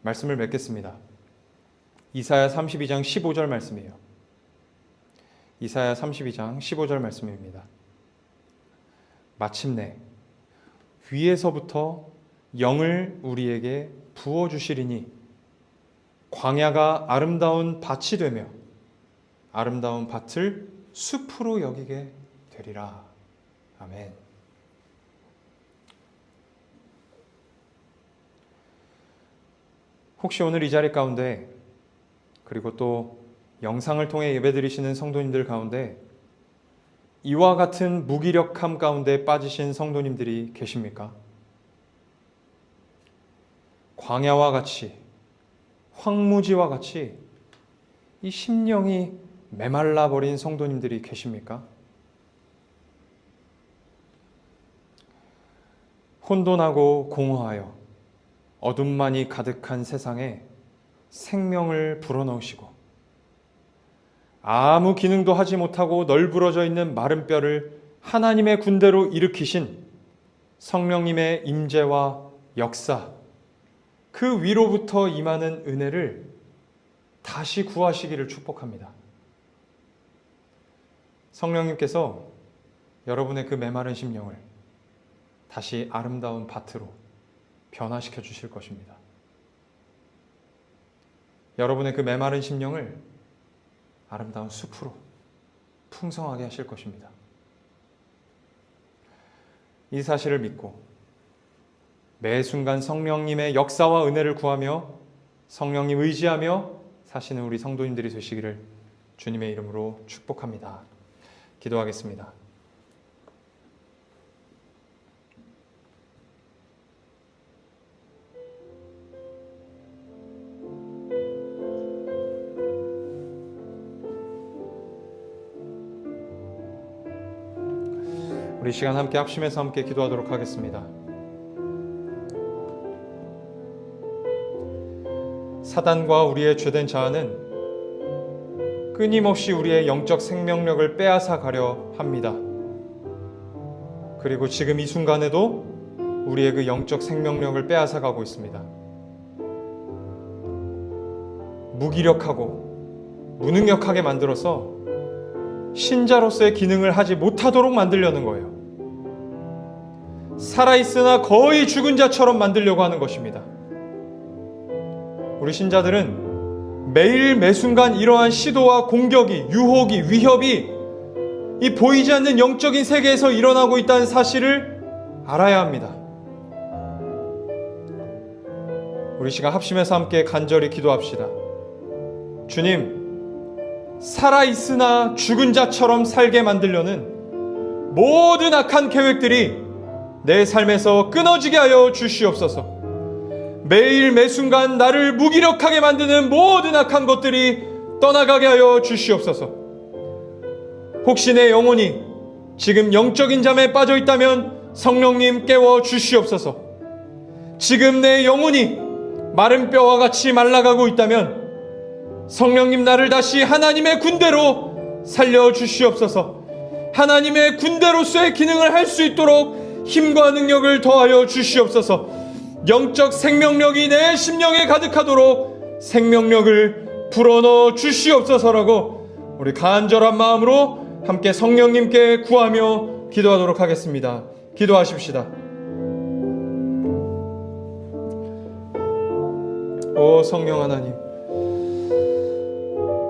말씀을 맺겠습니다. 이사야 32장 15절 말씀이에요. 이사야 32장 15절 말씀입니다. 마침내 위에서부터 영을 우리에게 부어주시리니 광야가 아름다운 밭이 되며 아름다운 밭을 숲으로 여기게 되리라. 아멘. 혹시 오늘 이 자리 가운데, 그리고 또 영상을 통해 예배드리시는 성도님들 가운데 이와 같은 무기력함 가운데 빠지신 성도님들이 계십니까? 광야와 같이, 황무지와 같이 이 심령이 메말라 버린 성도님들이 계십니까? 혼돈하고 공허하여 어둠만이 가득한 세상에 생명을 불어넣으시고 아무 기능도 하지 못하고 널브러져 있는 마른 뼈를 하나님의 군대로 일으키신 성령님의 임재와 역사, 그 위로부터 임하는 은혜를 다시 구하시기를 축복합니다. 성령님께서 여러분의 그 메마른 심령을 다시 아름다운 밭으로 변화시켜 주실 것입니다. 여러분의 그 메마른 심령을 아름다운 숲으로 풍성하게 하실 것입니다. 이 사실을 믿고 매 순간 성령님의 역사와 은혜를 구하며 성령님 의지하며 사시는 우리 성도님들이 되시기를 주님의 이름으로 축복합니다. 기도하겠습니다. 우리 시간 함께 합심해서 함께 기도하도록 하겠습니다. 사단과 우리의 죄된 자아는 끊임없이 우리의 영적 생명력을 빼앗아 가려 합니다. 그리고 지금 이 순간에도 우리의 그 영적 생명력을 빼앗아 가고 있습니다. 무기력하고 무능력하게 만들어서 신자로서의 기능을 하지 못하도록 만들려는 거예요. 살아있으나 거의 죽은 자처럼 만들려고 하는 것입니다. 우리 신자들은 매일 매순간 이러한 시도와 공격이, 유혹이, 위협이 이 보이지 않는 영적인 세계에서 일어나고 있다는 사실을 알아야 합니다. 우리 시간 합심해서 함께 간절히 기도합시다. 주님, 살아있으나 죽은 자처럼 살게 만들려는 모든 악한 계획들이 내 삶에서 끊어지게 하여 주시옵소서. 매일 매순간 나를 무기력하게 만드는 모든 악한 것들이 떠나가게 하여 주시옵소서. 혹시 내 영혼이 지금 영적인 잠에 빠져 있다면 성령님 깨워 주시옵소서. 지금 내 영혼이 마른 뼈와 같이 말라가고 있다면 성령님 나를 다시 하나님의 군대로 살려주시옵소서. 하나님의 군대로서의 기능을 할 수 있도록 힘과 능력을 더하여 주시옵소서. 영적 생명력이 내 심령에 가득하도록 생명력을 불어넣어 주시옵소서라고 우리 간절한 마음으로 함께 성령님께 구하며 기도하도록 하겠습니다. 기도하십시다. 오 성령 하나님,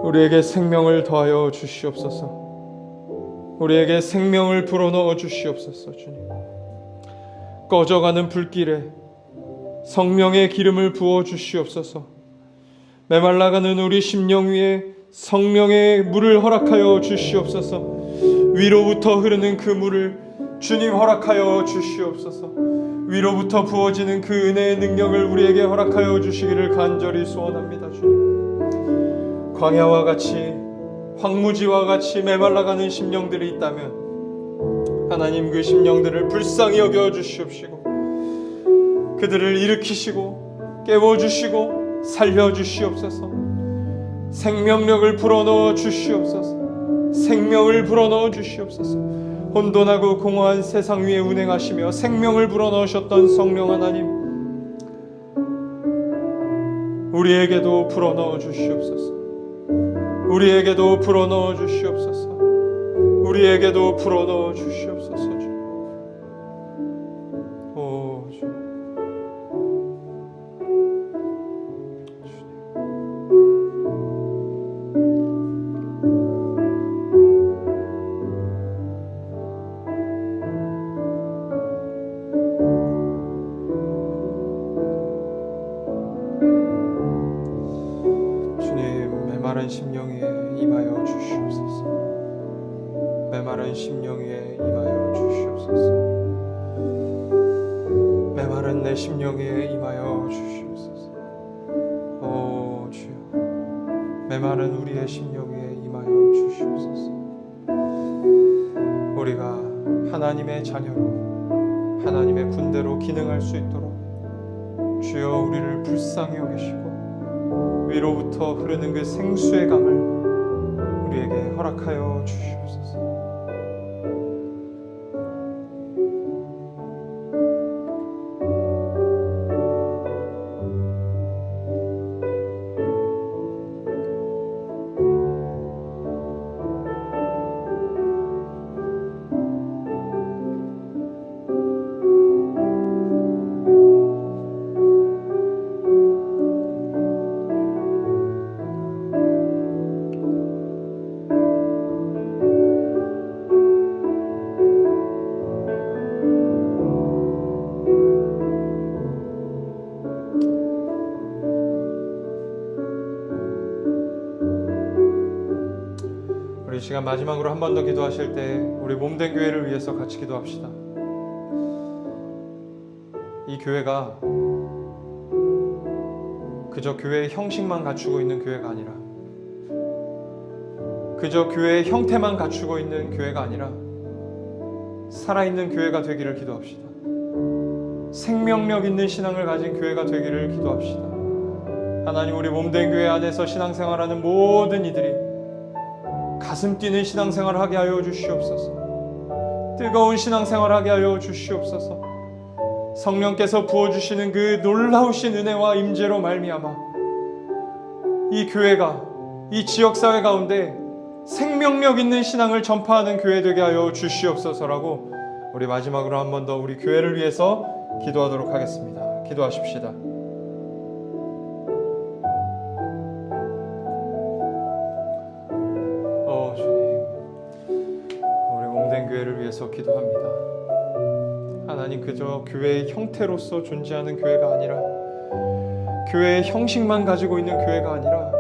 우리에게 생명을 더하여 주시옵소서. 우리에게 생명을 불어넣어 주시옵소서. 주님, 꺼져가는 불길에 성령의 기름을 부어 주시옵소서. 메말라가는 우리 심령 위에 성령의 물을 허락하여 주시옵소서. 위로부터 흐르는 그 물을 주님 허락하여 주시옵소서. 위로부터 부어지는 그 은혜의 능력을 우리에게 허락하여 주시기를 간절히 소원합니다. 주님, 광야와 같이 황무지와 같이 메말라가는 심령들이 있다면 하나님 그 심령들을 불쌍히 여겨 주시옵시고 그들을 일으키시고 깨워주시고 살려주시옵소서. 생명력을 불어넣어 주시옵소서. 생명을 불어넣어 주시옵소서. 혼돈하고 공허한 세상 위에 운행하시며 생명을 불어넣으셨던 성령 하나님, 우리에게도 불어넣어 주시옵소서. 우리에게도 불어넣어 주시옵소서. 우리에게도 불어넣어 주시옵소서. 오 주님. 메마른 심령 위에 임하여 주시옵소서. 메마른 심령 위에 임하여 주시옵소서. 메마른 내 심령 위에 임하여 주시옵소서. 오 주여, 메마른 우리의 심령 위에 임하여 주시옵소서. 우리가 하나님의 자녀로 하나님의 군대로 기능할 수 있도록 주여 우리를 불쌍히 여기시고 위로부터 흐르는 그 생수의 강을 우리에게 허락하여 주시옵소서. 이 시간 마지막으로 한 번 더 기도하실 때 우리 몸된 교회를 위해서 같이 기도합시다. 이 교회가 그저 교회의 형식만 갖추고 있는 교회가 아니라, 그저 교회의 형태만 갖추고 있는 교회가 아니라 살아있는 교회가 되기를 기도합시다. 생명력 있는 신앙을 가진 교회가 되기를 기도합시다. 하나님, 우리 몸된 교회 안에서 신앙생활하는 모든 이들이 가슴 뛰는 신앙생활을 하게 하여 주시옵소서. 뜨거운 신앙생활을 하게 하여 주시옵소서. 성령께서 부어주시는 그 놀라우신 은혜와 임재로 말미암아 이 교회가, 이 지역사회 가운데 생명력 있는 신앙을 전파하는 교회 되게 하여 주시옵소서라고 우리 마지막으로 한 번 더 우리 교회를 위해서 기도하도록 하겠습니다. 기도하십시다. 교회를 위해서 기도합니다. 하나님, 그저 교회의 형태로서 존재하는 교회가 아니라, 교회의 형식만 가지고 있는 교회가 아니라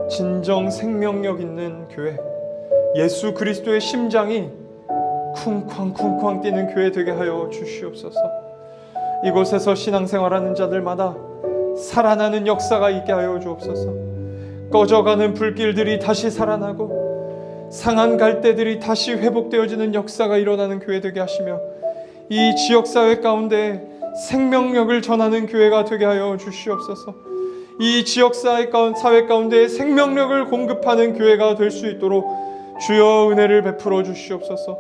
진정 생명력 있는 교회, 예수 그리스도의 심장이 쿵쾅쿵쾅 뛰는 교회 되게 하여 주시옵소서. 이곳에서 신앙생활하는 자들마다 살아나는 역사가 있게 하여 주옵소서. 꺼져가는 불길들이 다시 살아나고 상한 갈대들이 다시 회복되어지는 역사가 일어나는 교회 되게 하시며 이 지역사회 가운데 생명력을 전하는 교회가 되게 하여 주시옵소서. 이 지역사회 가운데 생명력을 공급하는 교회가 될 수 있도록 주여 은혜를 베풀어 주시옵소서.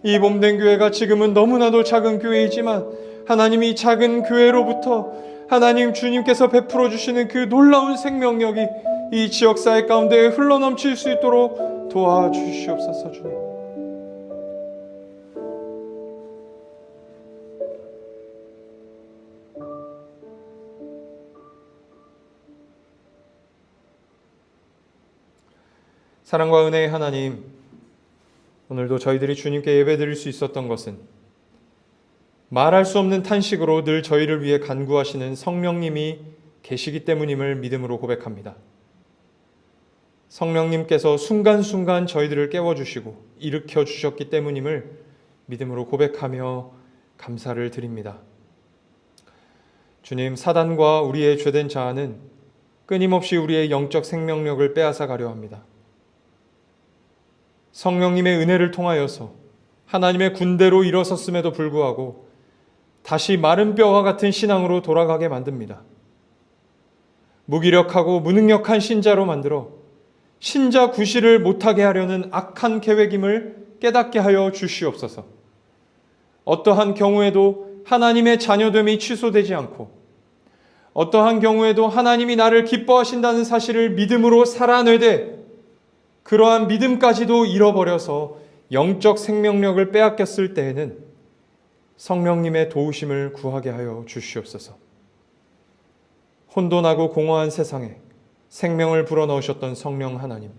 이 몸된 교회가 지금은 너무나도 작은 교회이지만 하나님이 작은 교회로부터 하나님 주님께서 베풀어 주시는 그 놀라운 생명력이 이 지역사회 가운데 흘러넘칠 수 있도록 도와주시옵소서. 주님, 사랑과 은혜의 하나님, 오늘도 저희들이 주님께 예배드릴 수 있었던 것은 말할 수 없는 탄식으로 늘 저희를 위해 간구하시는 성령님이 계시기 때문임을 믿음으로 고백합니다. 성령님께서 순간순간 저희들을 깨워주시고 일으켜주셨기 때문임을 믿음으로 고백하며 감사를 드립니다. 주님, 사단과 우리의 죄된 자아는 끊임없이 우리의 영적 생명력을 빼앗아 가려 합니다. 성령님의 은혜를 통하여서 하나님의 군대로 일어섰음에도 불구하고 다시 마른 뼈와 같은 신앙으로 돌아가게 만듭니다. 무기력하고 무능력한 신자로 만들어 신자 구실을 못하게 하려는 악한 계획임을 깨닫게 하여 주시옵소서. 어떠한 경우에도 하나님의 자녀됨이 취소되지 않고 어떠한 경우에도 하나님이 나를 기뻐하신다는 사실을 믿음으로 살아내되 그러한 믿음까지도 잃어버려서 영적 생명력을 빼앗겼을 때에는 성령님의 도우심을 구하게 하여 주시옵소서. 혼돈하고 공허한 세상에 생명을 불어넣으셨던 성령 하나님,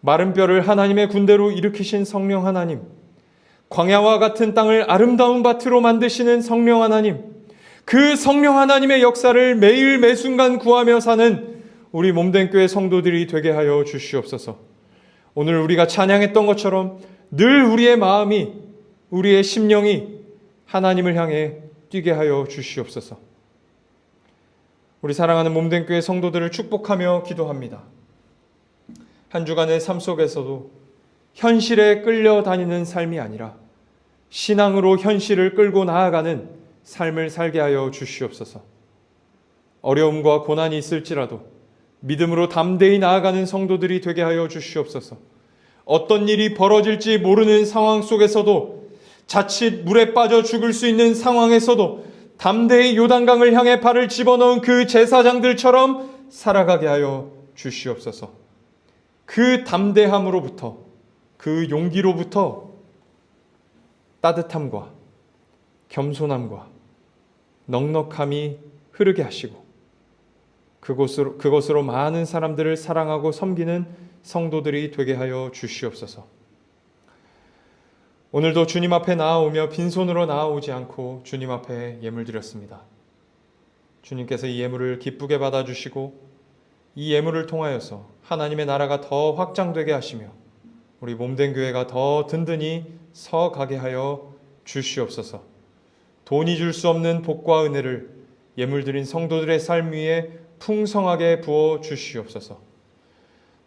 마른 뼈를 하나님의 군대로 일으키신 성령 하나님, 광야와 같은 땅을 아름다운 밭으로 만드시는 성령 하나님, 그 성령 하나님의 역사를 매일 매순간 구하며 사는 우리 몸된 교회 성도들이 되게 하여 주시옵소서. 오늘 우리가 찬양했던 것처럼 늘 우리의 마음이, 우리의 심령이 하나님을 향해 뛰게 하여 주시옵소서. 우리 사랑하는 몸된 교회 성도들을 축복하며 기도합니다. 한 주간의 삶 속에서도 현실에 끌려다니는 삶이 아니라 신앙으로 현실을 끌고 나아가는 삶을 살게 하여 주시옵소서. 어려움과 고난이 있을지라도 믿음으로 담대히 나아가는 성도들이 되게 하여 주시옵소서. 어떤 일이 벌어질지 모르는 상황 속에서도 자칫 물에 빠져 죽을 수 있는 상황에서도 담대히 요단강을 향해 발을 집어넣은 그 제사장들처럼 살아가게 하여 주시옵소서. 그 담대함으로부터, 그 용기로부터 따뜻함과 겸손함과 넉넉함이 흐르게 하시고 그것으로 많은 사람들을 사랑하고 섬기는 성도들이 되게 하여 주시옵소서. 오늘도 주님 앞에 나아오며 빈손으로 나아오지 않고 주님 앞에 예물 드렸습니다. 주님께서 이 예물을 기쁘게 받아주시고 이 예물을 통하여서 하나님의 나라가 더 확장되게 하시며 우리 몸된 교회가 더 든든히 서가게 하여 주시옵소서. 돈이 줄 수 없는 복과 은혜를 예물 드린 성도들의 삶 위에 풍성하게 부어 주시옵소서.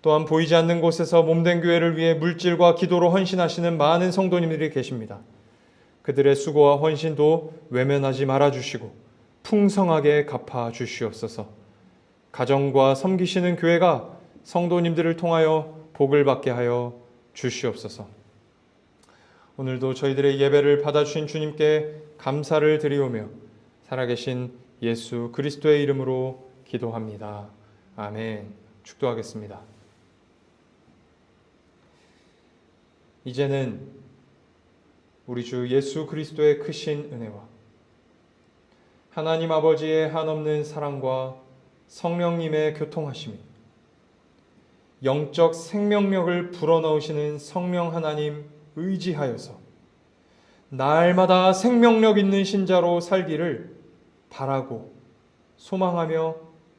또한 보이지 않는 곳에서 몸된 교회를 위해 물질과 기도로 헌신하시는 많은 성도님들이 계십니다. 그들의 수고와 헌신도 외면하지 말아주시고 풍성하게 갚아 주시옵소서. 가정과 섬기시는 교회가 성도님들을 통하여 복을 받게 하여 주시옵소서. 오늘도 저희들의 예배를 받아주신 주님께 감사를 드리오며 살아계신 예수 그리스도의 이름으로 기도합니다. 아멘. 축도하겠습니다. 이제는 우리 주 예수 그리스도의 크신 은혜와 하나님 아버지의 한없는 사랑과 성령님의 교통하심이 영적 생명력을 불어넣으시는 성령 하나님 의지하여서 날마다 생명력 있는 신자로 살기를 바라고 소망하며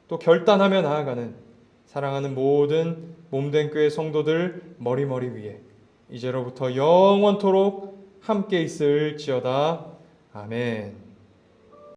또 결단하며 나아가는 사랑하는 모든 몸된 교회 성도들 머리머리 위에 이제로부터 영원토록 함께 있을지어다. 아멘.